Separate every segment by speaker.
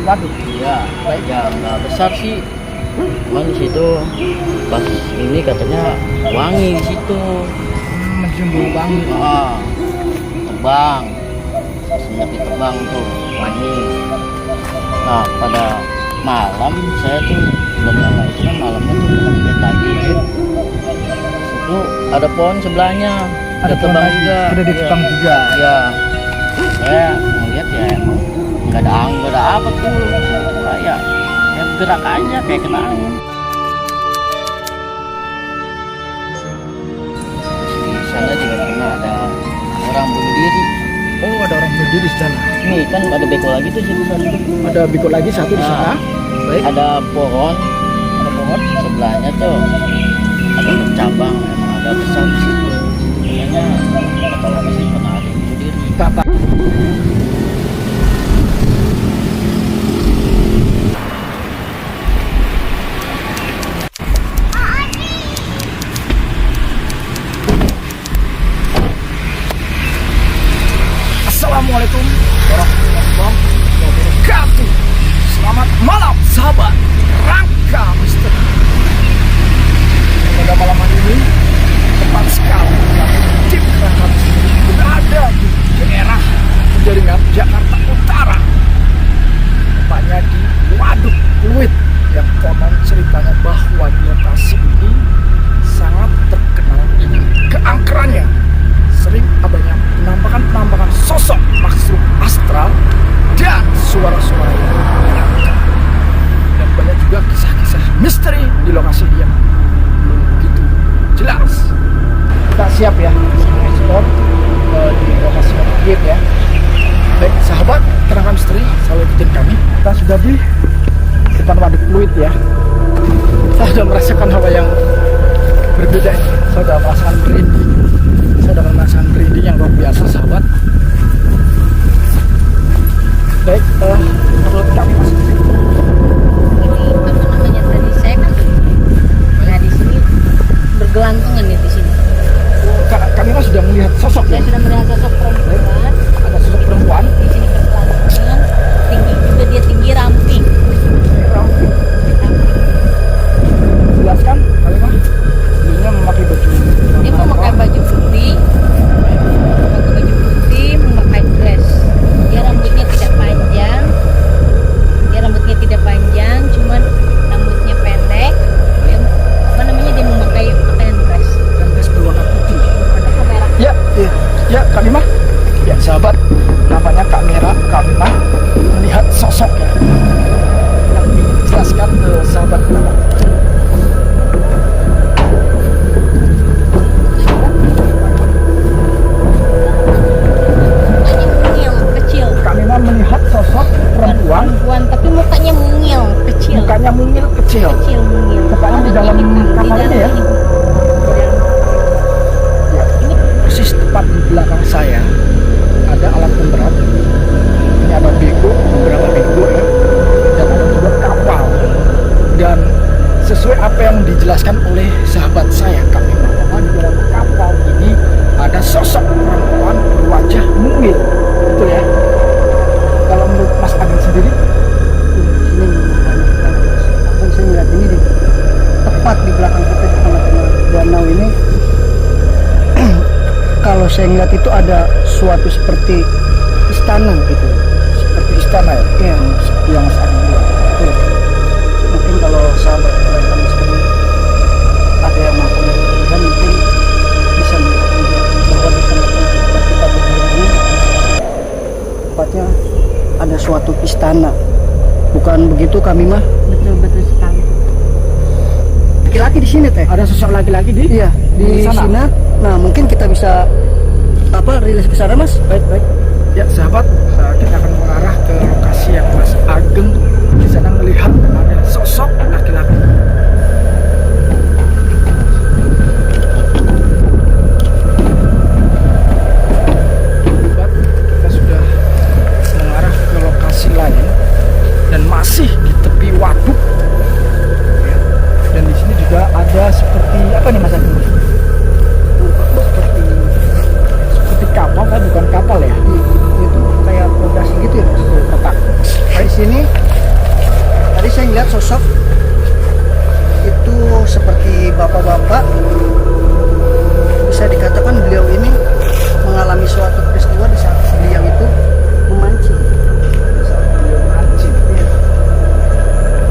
Speaker 1: waduk.
Speaker 2: Iya, ya nggak besar sih. Cuman di situ pas ini katanya wangi di situ.
Speaker 1: Mencium bau wangi.
Speaker 2: Tebang. Semenjak ditebang tuh wangi. Nah, pada malam saya tuh belum lama itu kan malamnya tuh kita tadi itu ada pohon sebelahnya.
Speaker 1: Ada
Speaker 2: tebang juga.
Speaker 1: Ada ditebang juga.
Speaker 2: Ya, saya ngeliat ya emang nggak ada apa tuh, kayak gerak aja kayak kena angin. Terus di sana juga pernah ada orang bunuh diri.
Speaker 1: Oh, ada orang bunuh diri di sana.
Speaker 2: Nih kan ada beko lagi tuh di sana.
Speaker 1: Ada biko lagi satu di sana. Baik.
Speaker 2: Ada pohon sebelahnya tuh ada bercabang, emang ada besar di situ. Kayaknya kata lagi sih pernah ada yang bunuh diri.
Speaker 1: Bapak. Assalamualaikum warahmatullahi wabarakatuh. Selamat malam sahabat Rangka Misteri. Pada malam hari ini tepat sekali tim Rangka Misteri berada di daerah Penjaringan, Jakarta Utara. Tepatnya di Waduk Pluit yang konon ceritanya bahwa di lokasi ini sangat terkenal dengan keangkerannya. Sering adanya penampakan sosok makhluk astral dan suara-suara yang menyenangkan. Dan banyak juga kisah-kisah misteri di lokasi yang belum begitu jelas. Kita siap ya ekspor di lokasi objek ya. Baik sahabat Rangka Misteri, selalu ikutin kami. Kita sudah di depan Waduk Pluit ya. Saya sudah merasakan hawa yang berbeda. Saya sudah merasakan merinding. Saya sudah merasakan merinding yang luar biasa sahabat. Baik, menurut kami mas.
Speaker 3: Ini apa namanya tadi saya kan di sini bergelantungan ya di sini.
Speaker 1: Kami kan sudah melihat sosok
Speaker 3: Saya
Speaker 1: ya.
Speaker 3: sudah melihat sosok perempuan.
Speaker 1: Ada sosok perempuan.
Speaker 3: Di sini bergelantungan, tinggi juga dia tinggi ramping.
Speaker 1: Ramping. Jelaskan kali mah. Dirinya memakai baju.
Speaker 3: Dia memakai baju putih, memakai dress. Dia rambutnya tidak panjang, cuman rambutnya pendek. Dia apa namanya dia memakai pakaian dress.
Speaker 1: Dan dress berwarna putih.
Speaker 3: Ada kamera.
Speaker 1: Ya kami mah. Ya sahabat, namanya kamera. Kami mah melihat sosoknya. Yang dijelaskan ke sahabat kita. Kami mah melihat sosok perempuan,
Speaker 3: tapi mukanya mungil, kecil.
Speaker 1: mukanya mungil kecil.
Speaker 3: Mungil.
Speaker 1: Tepatnya di dalam kapal ini ya. Ya, persis tepat di belakang saya ada alat pemberat. Ini ada bego, beberapa bego ya, dan ada juga kapal. Dan sesuai apa yang dijelaskan oleh sahabat saya, kami bahwa di dalam kapal ini ada sosok perempuan berwajah mungil, betul ya? Kalau menurut Mas Agil sendiri,
Speaker 4: Ini saya melihat ini tepat di belakang kita di tengah-tengah danau ini. Kalau saya melihat itu ada suatu seperti istana gitu.
Speaker 1: seperti istana ya?
Speaker 4: Iya,
Speaker 1: Yang Mas Agil bilang.
Speaker 4: betul. Mungkin kalau sahabat Rangka Misteri ada yang mampu melihat, mungkin bisa melihat juga bahwa di tengah-tengah tempat kita berdiri ini tepatnya ada suatu istana. Bukan begitu kami mah?
Speaker 3: Betul sekali.
Speaker 4: Laki-laki di sini teh.
Speaker 1: Ada sosok laki-laki di?
Speaker 4: Iya, di sana. Nah, mungkin kita bisa rilis ke sana, Mas.
Speaker 1: Baik. Ya sahabat, kita akan mengarah ke lokasi yang Mas Ageng di sana melihat ada sosok laki-laki. Sahabat, kita sudah mengarah ke lokasi lain dan masih di tepi waduk. Ya. Dan di sini juga ada seperti apa nih Mas Ageng? Seperti kapal, kan bukan kapal ya?
Speaker 4: Itu kayak pondasi gitu ya, Mas.
Speaker 1: Kotak.
Speaker 4: Di sini melihat sosok itu seperti bapak-bapak. Bisa dikatakan beliau ini mengalami suatu peristiwa di saat beliau itu memancing. Iya.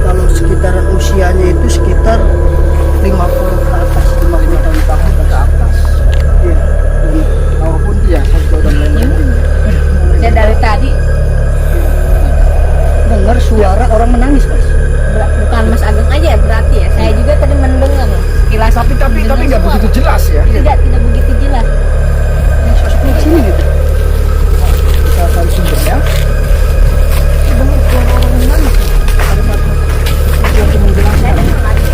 Speaker 4: Kalau sekitaran usianya itu sekitar 50 ke atas, 50 tahun ke atas. Iya. Walaupun dia sampai udah mulai merinding.
Speaker 3: Saya dari tadi
Speaker 4: Dengar suara orang menangis, Mas.
Speaker 3: bukan Mas Ageng aja ya berarti ya. Saya juga tadi mendengar sekilas.
Speaker 1: Tapi nggak
Speaker 3: suara.
Speaker 1: begitu jelas ya.
Speaker 3: Tidak begitu jelas.
Speaker 4: Sosoknya di sini gitu.
Speaker 1: Kita cari sumbernya.
Speaker 4: Dengar suara orang menangis. Ada satu yang cuma
Speaker 3: Saya
Speaker 4: menjelaskan.
Speaker 3: dengar lagi.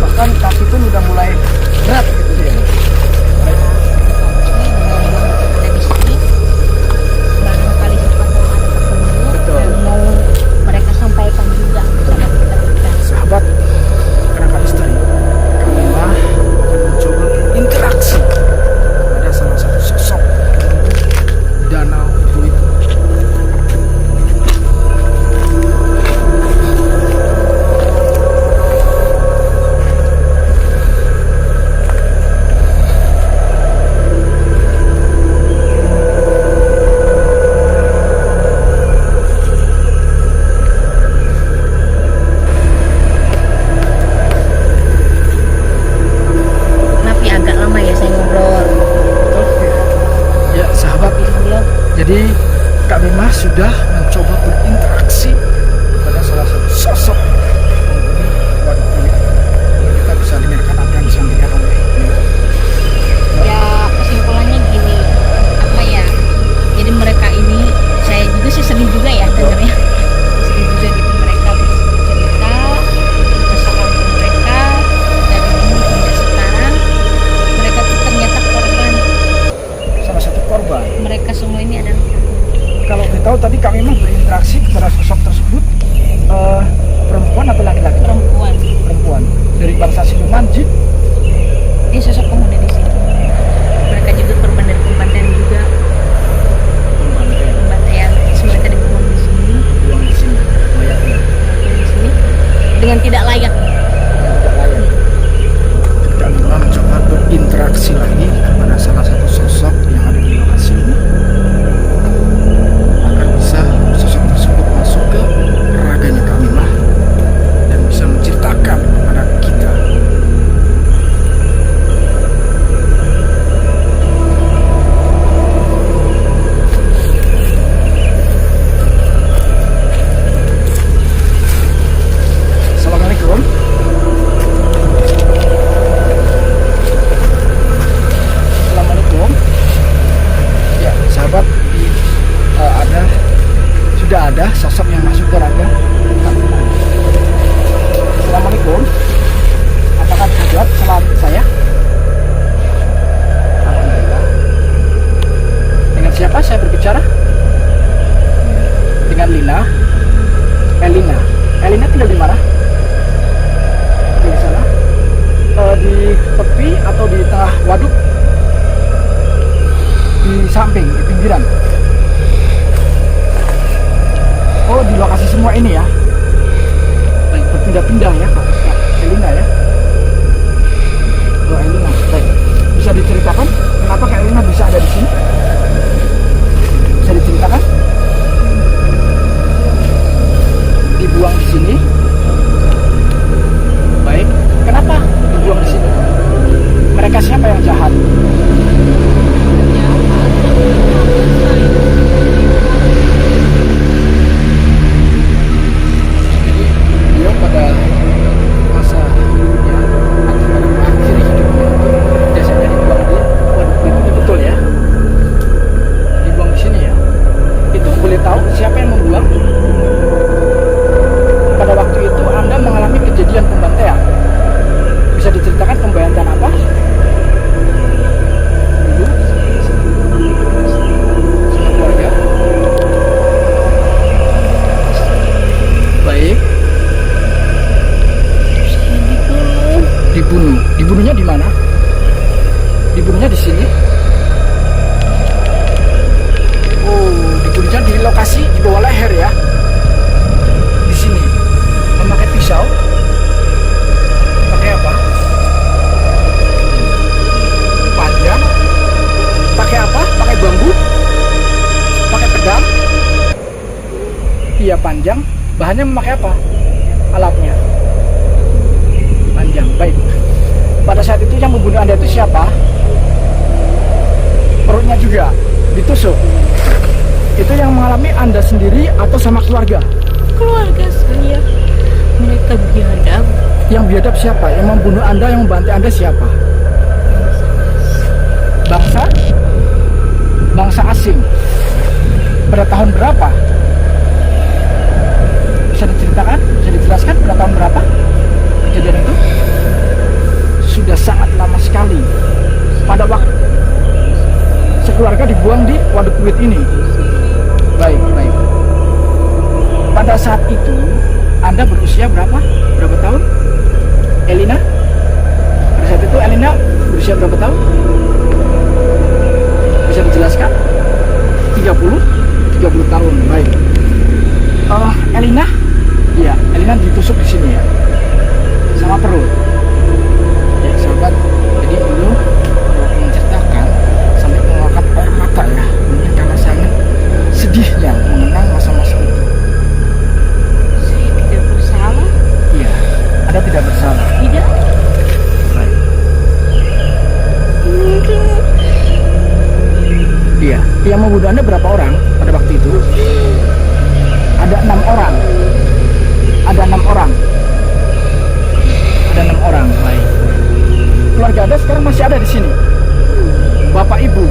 Speaker 1: Bahkan kaki pun udah mulai berat gitu ya.
Speaker 3: Ada di sini. Barangkali siapa tahu ada petunjuk
Speaker 1: Betul.
Speaker 3: dan mau mereka sampaikan juga bersama kita.
Speaker 1: Sahabat Kerangka Misteri, kami akan mencoba berinteraksi pada salah satu sosok di danau Pluit.
Speaker 3: Tapi agak lama ya saya ngobrol.
Speaker 1: Ya sahabat,
Speaker 3: Belum.
Speaker 1: jadi Kak Bima sudah mencoba berinteraksi pada salah satu sosok penghuni Waduk Pluit. Kita bisa dengarkan apa yang disampaikan oleh beliau.
Speaker 3: Ya kesimpulannya gini, apa ya, jadi mereka ini saya juga sih sedih juga ya dengarnya, sedih juga gitu mereka bercerita kesalahan mereka dan hingga sekarang mereka tuh ternyata korban.
Speaker 1: Salah satu korban.
Speaker 3: Mereka semua ini adalah
Speaker 1: Kalau kita tahu tadi kami memang berinteraksi kepada sosok tersebut, perempuan atau laki-laki?
Speaker 3: perempuan.
Speaker 1: Dari bangsa Siluman, Jin.
Speaker 3: Ini sosok pemuda di sini. Mereka juga korban dari pembantaian juga, pembantaian. Terus mereka dibuang di sini,
Speaker 1: Buang di sini, mayatnya.
Speaker 3: di sini dengan tidak layak.
Speaker 1: Tidak layak. Kak Bima mencoba berinteraksi lagi kepada salah satu sosok yang ada di lokasi ini, agar bisa sosok tersebut masuk ke raganya Kak Bima dan bisa menceritakan kepada kita. Assalamualaikum. Assalamualaikum. Ya, sahabat, sudah ada sosok yang masuk ke raga. Assalamualaikum. Apakah bisa jawab salam saya? Alhamdulillah. Dengan siapa saya berbicara? Dengan Lina. Elina. Elina tinggal di mana? Di sana. Di tepi atau di tengah waduk? Di samping, di pinggiran. Oh, di lokasi semua ini ya. Baik, berpindah-pindah ya, Kak Elina ya. Oh, Elina. Baik. Bisa diceritakan kenapa Kak Elina bisa ada di sini? Bisa diceritakan? Dibuang di sini. Baik. Kenapa dibuang di sini? Mereka siapa yang jahat? Beliau pada masa hidupnya atau pada akhir hidupnya itu biasanya dibuang di waduk itu, betul ya? Dibuang di sini ya. Itu boleh tahu siapa yang membuang? Pada waktu itu Anda mengalami kejadian pembantaian. Bisa diceritakan pembantaian apa? Dulu sama keluarga. Baik. Dibunuh. Dibunuhnya di mana? Dibunuhnya di sini. panjang, bahannya memakai apa? Alatnya panjang. Baik. Pada saat itu yang membunuh Anda itu siapa? Perutnya juga ditusuk. Itu yang mengalami Anda sendiri atau sama keluarga?
Speaker 3: Keluarga saya, mereka biadab.
Speaker 1: Yang biadab siapa? Yang membunuh Anda, yang membantai Anda siapa? Bangsa asing. Pada tahun berapa? Bisa diceritakan? Bisa dijelaskan pada tahun berapa kejadian itu? Sudah sangat lama sekali. Pada waktu sekeluarga dibuang di Waduk Pluit ini. Baik. Pada saat itu Anda berusia berapa? Berapa tahun? Elina? Pada saat itu Elina berusia berapa tahun? Bisa dijelaskan? 30 tahun. Baik. Elina? Iya, Elina ditusuk di sini ya. Sama perut. Ya, sahabat. Jadi dulu menceritakan sampai mengeluarkan air mata ya. Mungkin karena sangat sedihnya mengenang masa-masa itu.
Speaker 3: Saya tidak bersalah.
Speaker 1: Iya, Anda tidak bersalah.
Speaker 3: Tidak.
Speaker 1: Baik. Iya, yang membunuh Anda berapa orang pada waktu itu? Ada 6 orang. Ada 6 orang. Ada 6 orang. Baik. Keluarga Anda sekarang masih ada di sini. Bapak, ibu,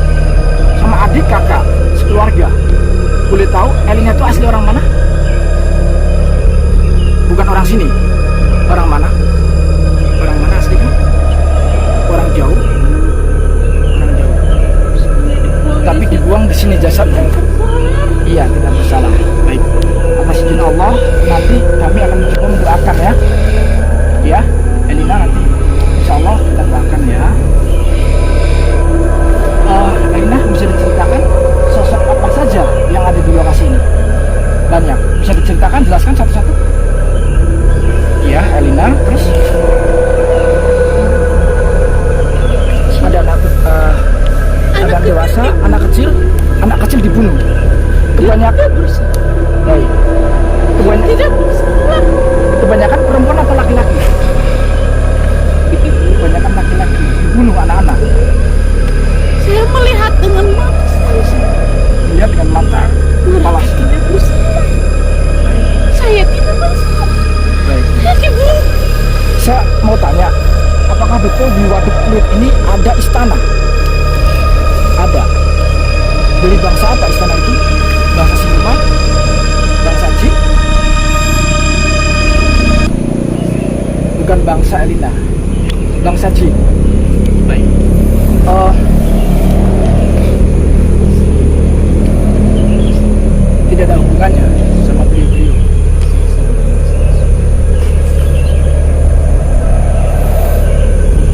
Speaker 1: sama adik, kakak, sekeluarga. Boleh tahu Elina itu asli orang mana? Bukan orang sini. Orang mana? Orang mana aslinya? Orang jauh. Orang jauh. Tapi dibuang di sini jasadnya. Iya, tidak bersalah. Baik. Atas izin Allah, nanti kami akan mencoba mendoakan ya. Ya, Elina nanti insya Allah kita doakan ya. Elina, bisa diceritakan sosok apa saja yang ada di lokasi ini? Banyak. Bisa diceritakan, jelaskan satu-satu. Iya, Elina. Terus ada anak dewasa, anak kecil dibunuh. Kebanyakan baik. Kebanyakan perempuan atau laki-laki? Kebanyakan laki-laki dibunuh anak-anak.
Speaker 3: Saya melihat dengan mata saya.
Speaker 1: Lihat dengan mata kepala.
Speaker 3: Mereka tidak bersalah. Saya tidak bersalah.
Speaker 1: Baik.
Speaker 3: Saya dibunuh.
Speaker 1: Saya mau tanya, apakah betul di Waduk Pluit ini ada istana? Ada. Dari bangsa apa istana itu? Bangsa siluman? Bangsa jin? Bukan bangsa Elina. Bangsa jin. Baik. Tidak ada hubungannya sama beliau-beliau.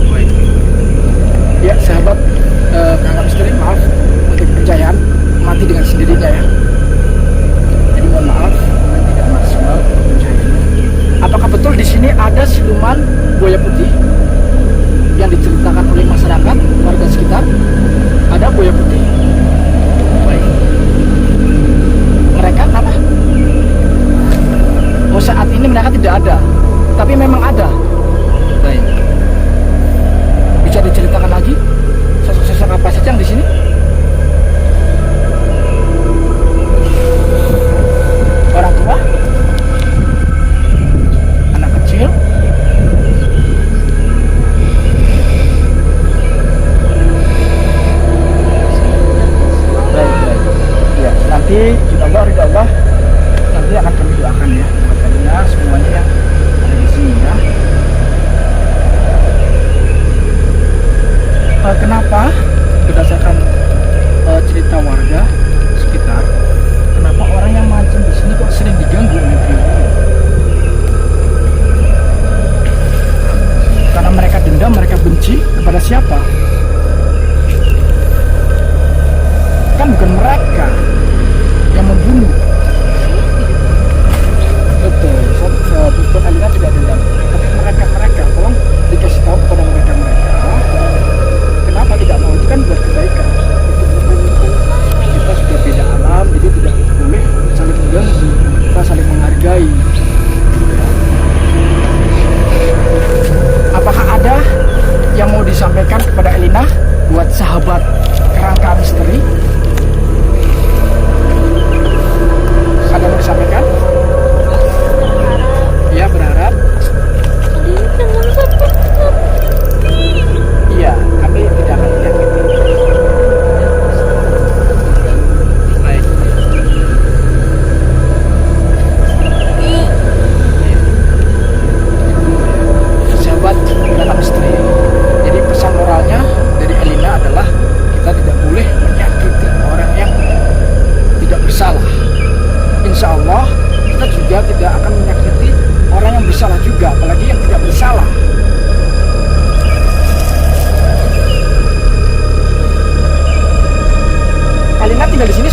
Speaker 1: Baik. Ya sahabat, kakak misteri, maaf untuk kepercayaan mati dengan sendirinya ya. Jadi mohon maaf tidak maksimal kepercayaannya. Apakah betul di sini ada siluman buaya putih yang diceritakan oleh masyarakat warga sekitar?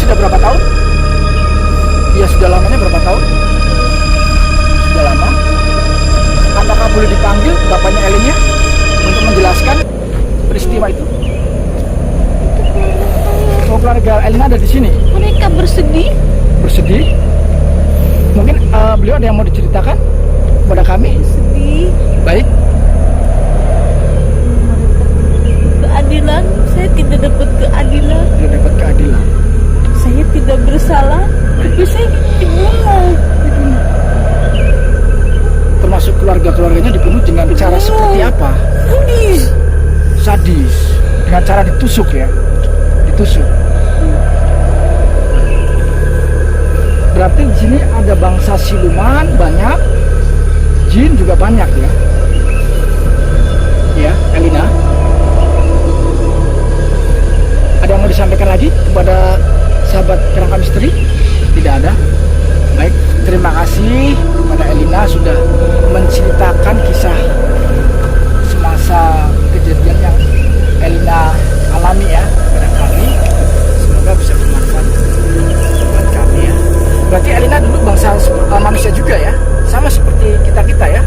Speaker 1: sudah berapa tahun? Iya, sudah lamanya berapa tahun? Sudah lama. Apakah boleh dipanggil bapaknya Elinnya untuk menjelaskan peristiwa itu? Oh, keluarga Elina ada di sini.
Speaker 3: Mereka bersedih.
Speaker 1: Bersedih. Mungkin beliau ada yang mau diceritakan kepada kami.
Speaker 3: Sedih.
Speaker 1: Baik.
Speaker 3: Keadilan. Saya tidak dapat keadilan.
Speaker 1: Tidak dapat keadilan.
Speaker 3: Saya tidak bersalah. Tapi saya dibunuh.
Speaker 1: Termasuk keluarga-keluarganya dibunuh dengan cara seperti apa?
Speaker 3: Sadis.
Speaker 1: Sadis. Dengan cara ditusuk ya. Ditusuk. Berarti di sini ada bangsa siluman banyak, jin juga banyak ya. Ya, Elina. Ada yang mau disampaikan lagi kepada sahabat Kerangka Misteri? Tidak ada. Baik, terima kasih kepada Elina sudah menceritakan kisah semasa kejadian yang Elina alami ya kepada kami. Semoga bisa bermanfaat buat kami ya. Berarti Elina dulu bangsa manusia juga ya, sama seperti kita ya.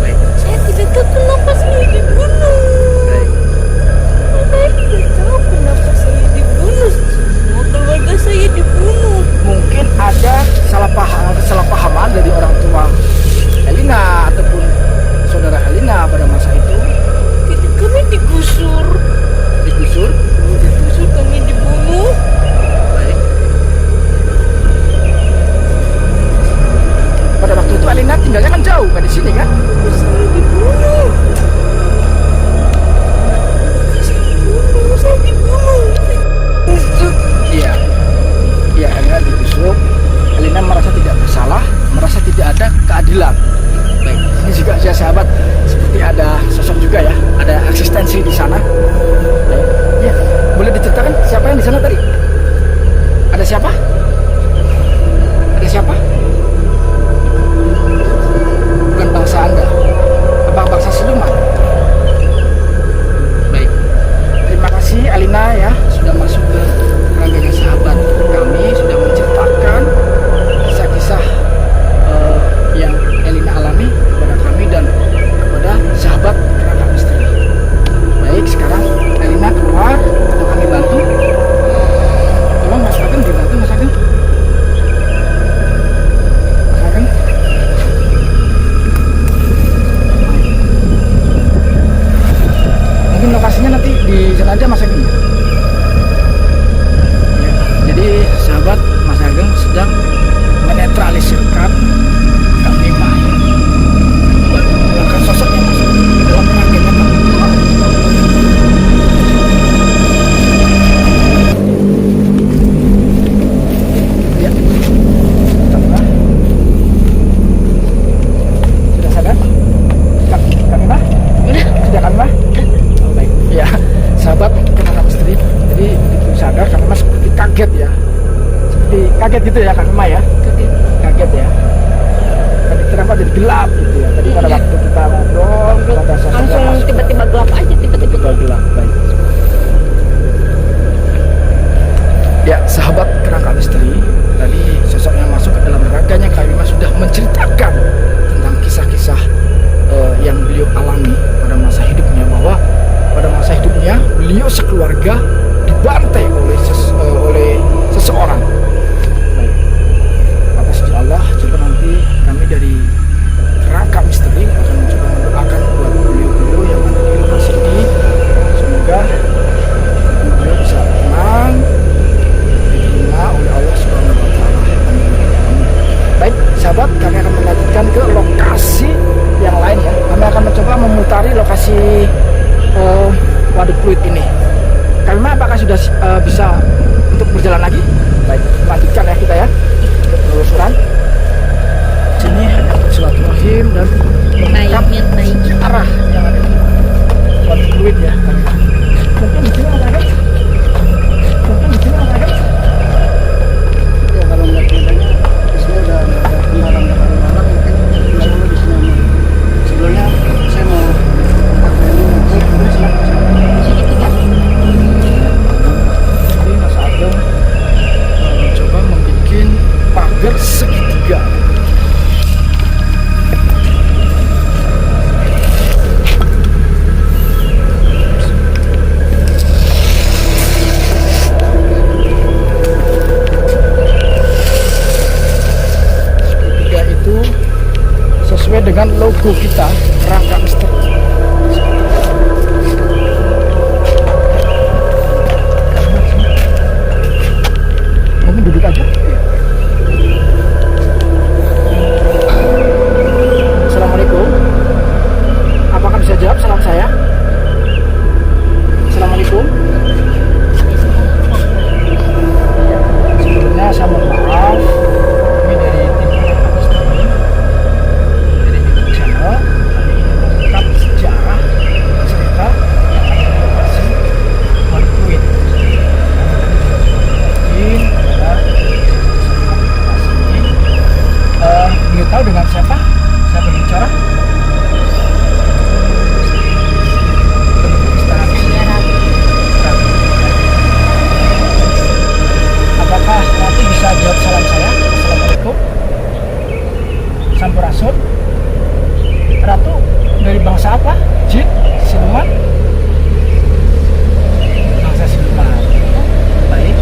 Speaker 1: Baik.
Speaker 3: Saya tidak tahu kenapa saya dibunuh.
Speaker 1: Baik.
Speaker 3: Saya tidak tahu kenapa saya dibunuh. Semua keluarga saya dibunuh.
Speaker 1: Mungkin ada kesalahpahaman dari orang tua Elina ataupun saudara Elina pada masa itu.
Speaker 3: Kami digusur.
Speaker 1: Digusur.
Speaker 3: Kami dibunuh.
Speaker 1: Baik. Pada waktu itu Elina tinggalnya kan jauh kan di sini kan?
Speaker 3: Saya dibunuh. Saya dibunuh.
Speaker 1: Iya. Iya, Elina digusur. Elina merasa tidak bersalah, merasa tidak ada keadilan. Baik, ini juga ya sahabat, seperti ada sosok juga ya, ada eksistensi di sana. Baik. Ya, boleh diceritakan siapa yang di sana tadi? Ada siapa? Ada siapa? Bukan bangsa Anda. Apa bangsa siluman? Baik. Terima kasih Elina ya sudah masuk ke kerangganya sahabat kami, sudah menceritakan kisah-kisah yang Elina alami kepada kami dan kepada sahabat Kerangka Misteri. Baik, sekarang Elina keluar untuk kami bantu. Tolong Mas Ageng dibantu, Mas Ageng. Mas Ageng. Mungkin lokasinya nanti di sana aja Mas Ageng. Ya, jadi sahabat, Mas Ageng sedang menetralisirkan kami main menggunakan sosok yang masuk ke dalam kerangkanya kami. Ya, tambah. Sudah sadar? Kami mah? Sudah kami mah? Oh, baik. Ya, sahabat Kerangka Misteri. Jadi begitu sadar kami mah seperti kaget ya. Seperti kaget gitu ya kami mah ya. Kaget ya. Tadi kenapa jadi gelap gitu ya. Tadi pada waktu kita ngobrol pada sosok yang
Speaker 3: Langsung
Speaker 1: masuk.
Speaker 3: tiba-tiba gelap aja, tiba-tiba
Speaker 1: Gelap. Baik. Ya, sahabat Kerangka Misteri, tadi sosok yang masuk ke dalam raganya kami mah sudah menceritakan tentang kisah-kisah yang beliau alami pada masa hidupnya, bahwa pada masa hidupnya beliau sekeluarga dibantai oleh seseorang. Baik. Atas izin Allah, coba nanti kami dari Kerangka Misteri akan mencoba mendoakan buat beliau-beliau yang ada di lokasi ini. Semoga beliau bisa tenang, diterima oleh Allah Subhanahu wa Ta'ala. Amin. Baik, sahabat, kami akan melanjutkan ke lokasi yang lain ya. Kami akan mencoba memutari lokasi Waduk Pluit ini. Kami apakah sudah bisa untuk berjalan lagi? Baik, lanjutkan ya kita ya. Penelusuran. Sini hanya silaturahim dan mengungkap
Speaker 3: Baik, baik.
Speaker 1: arah yang ada di Waduk Pluit ya. Mungkin di sini ada. Mungkin di sini ada.
Speaker 4: Ya kalau nggak bedanya di sini udah nggak ada kendaraan mungkin tinggal dulu di sini. Sebelumnya saya mau pakai ini ngecek dulu silakan.
Speaker 3: Jadi tiga.
Speaker 1: Jadi Mas Ageng ego kita, rangka misteri. Mungkin duduk aja. Assalamualaikum. Apakah bisa jawab salam saya? Assalamualaikum. Sebelumnya saya mohon maaf. Ini dari tim Rangka Misteri. Dari YouTube channel. Kami mengungkap sejarah cerita yang ada di lokasi Waduk Pluit. Ingin tahu dengan siapa saya berbicara? Istana Ratu. Apakah nanti bisa jawab salam saya? Assalamualaikum. Sampurasun. Ratu dari bangsa apa? Jin? Siluman? Bangsa siluman. Baik.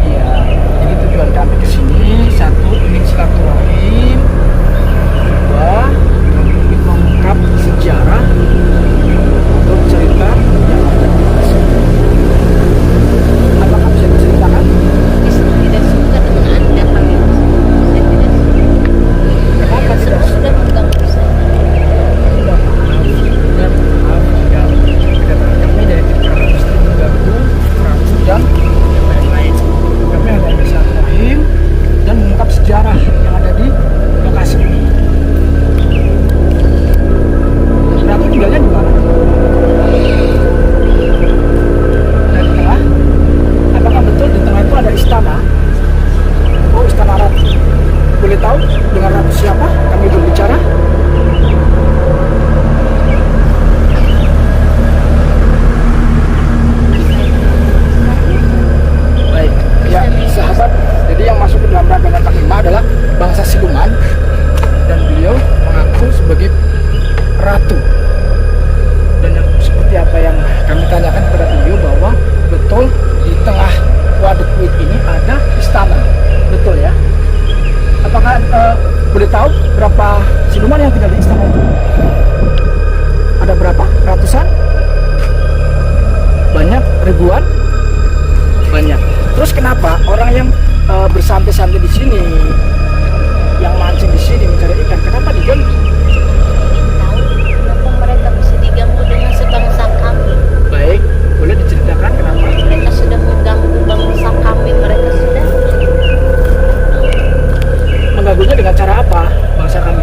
Speaker 1: Iya, jadi tujuan kami ke sini satu ingin silaturahim, dua ingin mengungkap sejarah untuk cerita yang ada di sini. Apakah bisa diceritakan?
Speaker 3: Saya tidak suka dengan Anda kali ini. Saya tidak suka.
Speaker 1: Kenapa tidak suka?
Speaker 3: Sudah mengganggu saya.
Speaker 1: Mohon maaf, ya kami dari tim Rangka Misteri mengganggu Prabu dan yang lain-lain. Kami hanya bisa silaturahim dan mengungkap sejarah yang ada di lokasi ini. Ratu tinggalnya di mana? Ada di tengah? Apakah betul di tengah itu ada istana? Oh, istana Ratu. Boleh tahu dengan Ratu siapa kami berbicara? Baik, ya sahabat. Jadi yang masuk ke dalam rangkaian kelima adalah bangsa siluman dan beliau mengaku sebagai ratu. Dan yang seperti apa yang kami tanyakan kepada beliau bahwa betul di tengah Waduk Pluit ini ada istana, betul ya? Apakah boleh tahu berapa siluman yang tinggal di istana itu? Ada berapa? Ratusan? Banyak? Ribuan? Banyak. Terus kenapa orang yang bersantai-santai di sini, yang mancing di sini mencari ikan, kenapa diganggu?
Speaker 3: Tahu kenapa mereka bisa diganggu dengan sebangsa kami?
Speaker 1: Baik, boleh diceritakan kenapa?
Speaker 3: Mereka sudah mengganggu bangsa kami. Mereka sudah
Speaker 1: Mengganggunya dengan cara apa bangsa kami?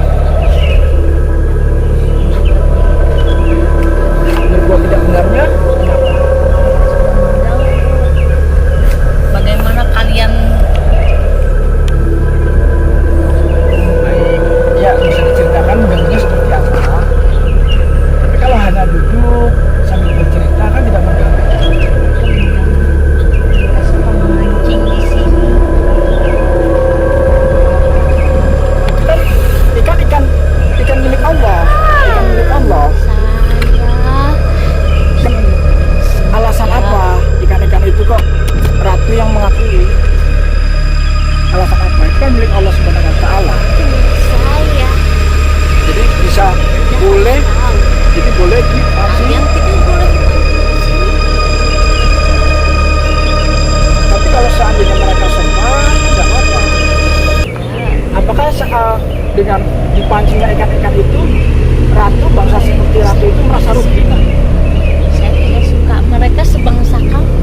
Speaker 1: Berbuat tidak benarnya? Kenapa?
Speaker 3: mengganggu. Bagaimana kalian
Speaker 1: Baik, ya bisa diceritakan mengganggunya seperti apa? Tapi kalau hanya duduk sambil bercerita kan tidak mengganggu.
Speaker 3: mereka suka memancing di sini?
Speaker 1: Itu kan ikan milik Allah, ikan milik Allah.
Speaker 3: Saya
Speaker 1: Alasan apa ikan-ikan itu kok ratu yang mengakui? Alasan apa? Itu kan milik Allah Subhanahu wa Ta'ala.
Speaker 3: saya
Speaker 1: Jadi bisa boleh,
Speaker 3: tahu.
Speaker 1: jadi boleh dipancing.
Speaker 3: Yang tidak boleh dipancing di sini.
Speaker 1: Tapi kalau seandainya mereka sempat, tidak apa-apa. Apakah dengan dipancingnya ikan-ikan itu, ratu bangsa seperti ratu itu merasa rugi?
Speaker 3: Saya tidak suka. Mereka sebangsa kami.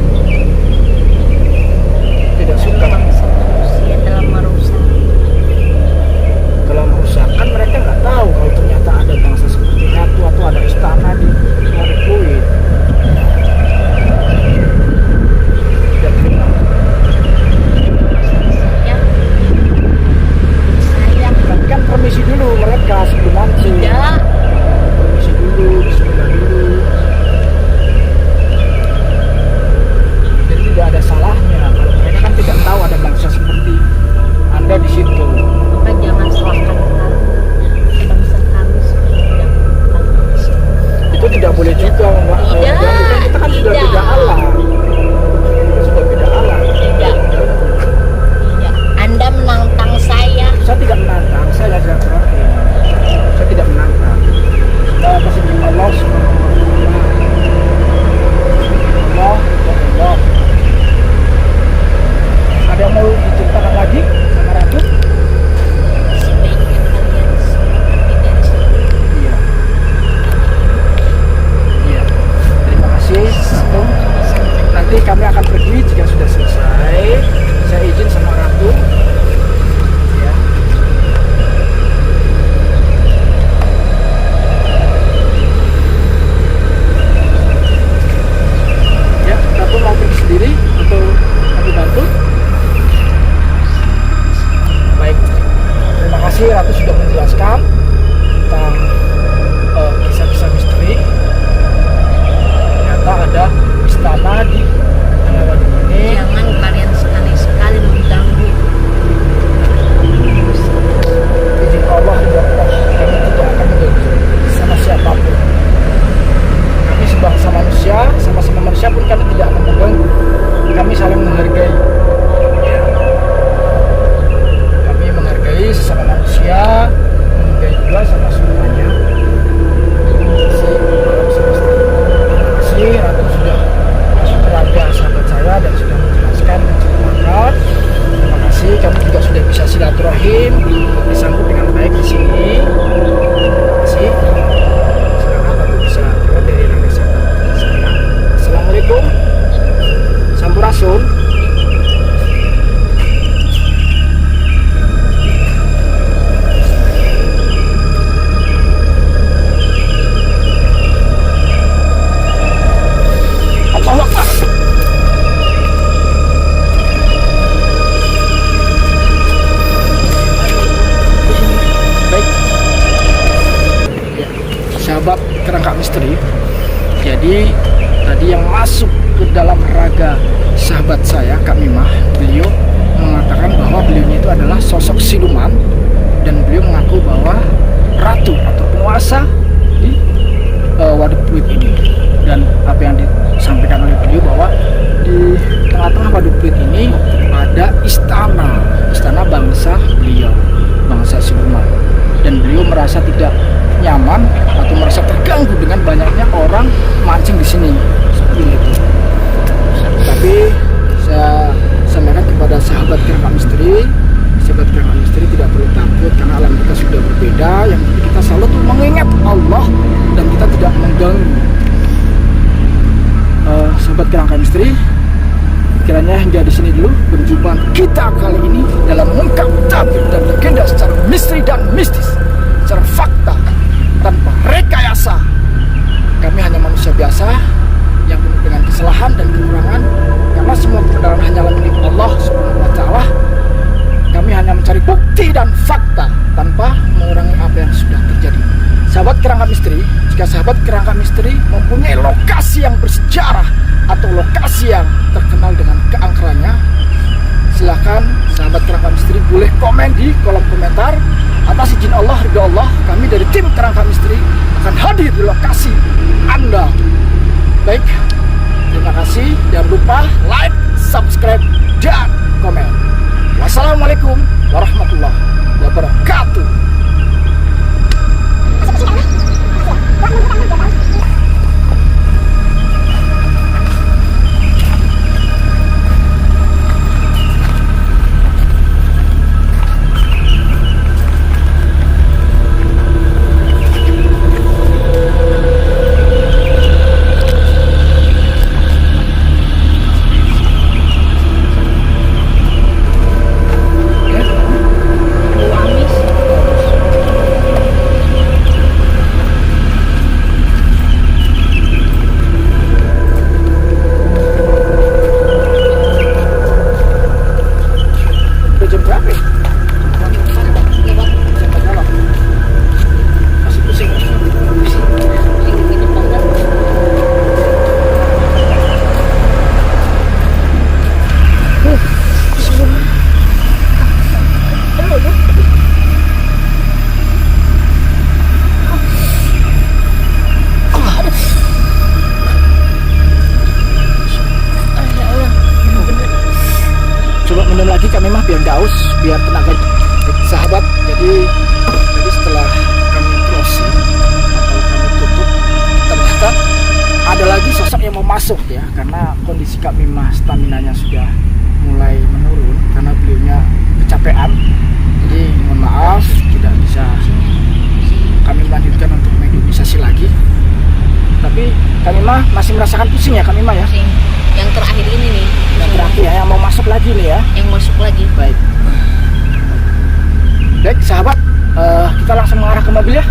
Speaker 1: Tidak suka.
Speaker 3: Bangsa manusia dalam merusak.
Speaker 1: Kalau merusak kan mereka nggak tahu kalau ternyata ada bangsa seperti ratu atau ada istana di Waduk Pluit. Tidak terima.
Speaker 3: Saya
Speaker 1: Tapi kan permisi dulu mereka sebelum mancing.
Speaker 3: tidak.
Speaker 1: Permisi dulu, bismillah dulu. Jadi tidak ada salahnya kalau mereka kan tidak tahu ada bangsa seperti Anda di situ.
Speaker 3: Maka jangan salahkan kami. Bangsa kami sudah tidak manusia.
Speaker 1: Itu tidak boleh juga, Mbak.
Speaker 3: Tidak,
Speaker 1: Kita kan sudah
Speaker 3: tidak.
Speaker 1: beda alam. Sudah beda alam.
Speaker 3: Tidak. Tidak. Anda menantang
Speaker 1: saya silaturahim. Saya tidak menantang. Saya atas izin Allah Subhanahu wa Ta'ala. Allah, ya Allah. Ada yang mau diceritakan lagi sama Ratu? Iya. Iya. Terima kasih. Ratu. Nanti kami akan pergi jika sudah selesai. Saya izin sama Ratu. Ya. Ya, Ratu mau pergi sendiri atau kami bantu? Baik. Terima kasih Ratu sudah menjelaskan tentang kisah-kisah misteri. Ternyata ada istana di Tanah Waduk ini.
Speaker 3: Jangan kalian sekali-sekali mengganggu.
Speaker 1: Izin Allah ya Allah, kami tidak akan mengganggu sama siapapun. Kami sebangsa manusia, sama-sama manusia pun kami tidak akan mengganggu. Kami saling menghargai. Ya. Kami menghargai sesama manusia, menghargai juga sama semuanya. Terima kasih Ratu sudah berada sahabat saya dan sudah menjelaskan, menceritakan. Terima kasih, kami juga sudah bisa silaturahim, disambut dengan baik di sini. Terima kasih. Sekarang Ratu bisa keluar dari rangka saya. Assalamualaikum. Sampurasun. Allahu Akbar. Baik. Ya, sahabat kerangka misteri. Jadi tadi yang masuk ke dalam raga sahabat saya, Kak Mimah, beliau mengatakan bahwa beliau itu adalah sosok siluman dan beliau mengaku bahwa ratu atau penguasa di Waduk Pluit ini. Dan apa yang disampaikan oleh beliau bahwa di tengah-tengah Waduk Pluit ini ada istana bangsa beliau, bangsa siluman. Dan beliau merasa tidak nyaman atau merasa terganggu dengan banyaknya orang mancing di sini seperti itu. Tapi saya sampaikan kepada sahabat kerangka misteri tidak perlu takut karena alam kita sudah berbeda. Yang penting kita selalu tuh mengingat Allah dan kita tidak mengganggu. Sahabat kerangka misteri, kiranya hingga di sini dulu perjumpaan kita kali ini dalam mengungkap tabir dan legenda secara misteri dan mistis, secara fakta tanpa rekayasa. Kami hanya manusia biasa yang penuh dengan kesalahan dan kekurangan, karena semua kebenaran hanyalah milik Allah Subhanahu wa Ta'ala. Kami hanya mencari bukti dan fakta tanpa mengurangi apa yang sudah terjadi. Sahabat kerangka misteri, jika sahabat kerangka misteri mempunyai lokasi yang bersejarah atau lokasi yang terkenal dengan keangkerannya, silahkan sahabat kerangka misteri boleh komen di kolom komentar. Atas izin Allah, ridho Allah, kami dari tim kerangka misteri akan hadir di lokasi Anda. Baik, terima kasih. Jangan lupa like, subscribe, dan komen. Wassalamualaikum warahmatullahi wabarakatuh. biar tenaga sahabat Jadi setelah kami closing atau kami tutup, ternyata ada lagi sosok yang mau masuk ya, karena kondisi Kak Mimah staminanya sudah mulai menurun karena beliaunya kecapean. Jadi mohon maaf tidak bisa kami lanjutkan untuk negosiasi lagi. Tapi Kak Mimah masih merasakan pusing ya Kak Mimah ya?
Speaker 3: Pusing. Yang terakhir ini nih.
Speaker 1: Yang terakhir ya, yang mau masuk lagi nih ya?
Speaker 3: Yang masuk lagi.
Speaker 1: Baik. Baik sahabat, kita langsung mengarah ke mobil ya.